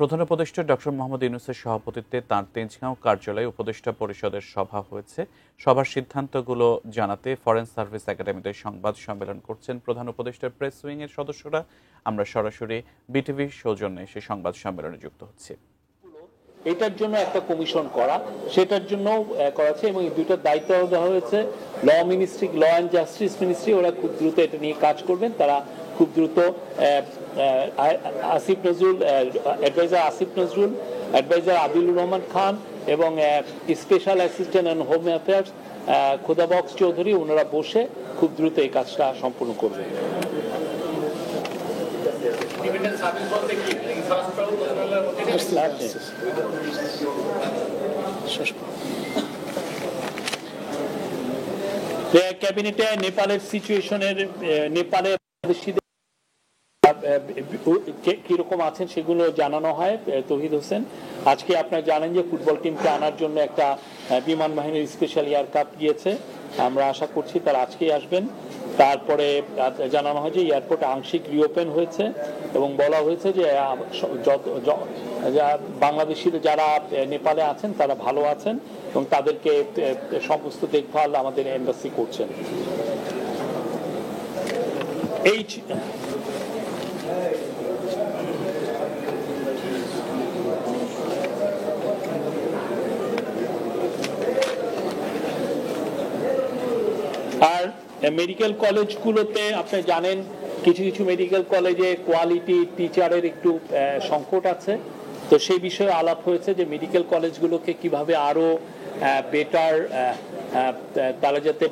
প্রধান উপদেষ্টা ডক্টর মোহাম্মদ ইউনূসের সভাপতিত্বে তাঁর তেজগাঁও কার্যালয়ে উপদেষ্টা পরিষদের সভা হয়েছে। সভার সিদ্ধান্তগুলো জানাতে ফরেন সার্ভিস একাডেমিতে সংবাদ সম্মেলন করছেন প্রধান উপদেষ্টার প্রেস উইং এর সদস্যরা। আমরা সরাসরি বিটিভির সৌজন্যে সেই সংবাদ সম্মেলনে যুক্ত হচ্ছি। এটার জন্য একটা কমিশন করা, সেটার জন্য করা আছে এবং এই দুইটার দায়িত্ব দেওয়া হয়েছে law ministry, law and justice ministry. ওরা খুব দ্রুত এটা নিয়ে কাজ করবেন। তারা খুব দ্রুত আসিফ নজরুল, অ্যাডভাইজার আসিফ নজরুল, অ্যাডভাইজার আদিলুর রহমান খান এবং special assistant on home affairs Khodabux Chowdhury, ওনারা বসে খুব দ্রুত এই কাজটা সম্পূর্ণ করবেন। ক্যাবিনেটে নেপালের সিচুয়েশনের, নেপালে কিরকম আছেন সেগুলো জানানো হয়। তৌহিদ হোসেন, আজকে আপনারা জানেন যে ফুটবল টিমকে আনার জন্য একটা বিমান বাহিনীর স্পেশাল এয়ারক্রাফট গিয়েছে। আমরা আশা করছি তারা আজকেই আসবেন। তারপরে জানানো হয় যে এয়ারপোর্ট আংশিক রিওপেন হয়েছে এবং বলা হয়েছে যে বাংলাদেশিরা যারা নেপালে আছেন তারা ভালো আছেন এবং তাদেরকে সমস্ত দেখভাল আমাদের এম্বাসি করছেন। এই আর মেডিকেল কলেজগুলোতে আপনি জানেন কিছু কিছু মেডিকেল কলেজে কোয়ালিটি টিচারের একটু সংকট আছে। তো সেই বিষয়ে আলাপ হয়েছে যে মেডিকেল কলেজগুলোকে কিভাবে আরো বেটার, তারা যাতে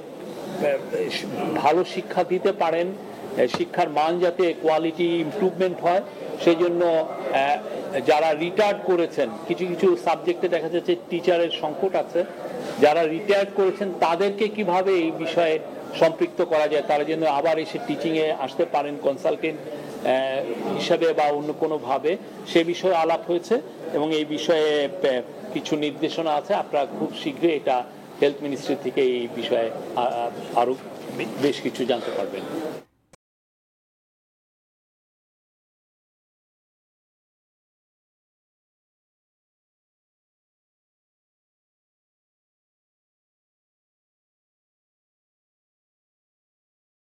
ভালো শিক্ষা দিতে পারেন, শিক্ষার মান যাতে কোয়ালিটি ইমপ্রুভমেন্ট হয়, সেই জন্য যারা রিটায়ার্ড করেছেন, কিছু কিছু সাবজেক্টে দেখা যাচ্ছে টিচারের সংকট আছে, যারা রিটায়ার্ড করেছেন তাদেরকে কিভাবে এই বিষয়ে সম্পৃক্ত করা যায়, তারা যেন আবার এসে টিচিংয়ে আসতে পারেন কনসালটেন্ট হিসাবে বা অন্য কোনোভাবে, সে বিষয়ে আলাপ হয়েছে এবং এই বিষয়ে কিছু নির্দেশনা আছে। আপনারা খুব শীঘ্রই এটা হেলথ মিনিস্ট্রি থেকে এই বিষয়ে আরো বেশ কিছু জানতে পারবেন।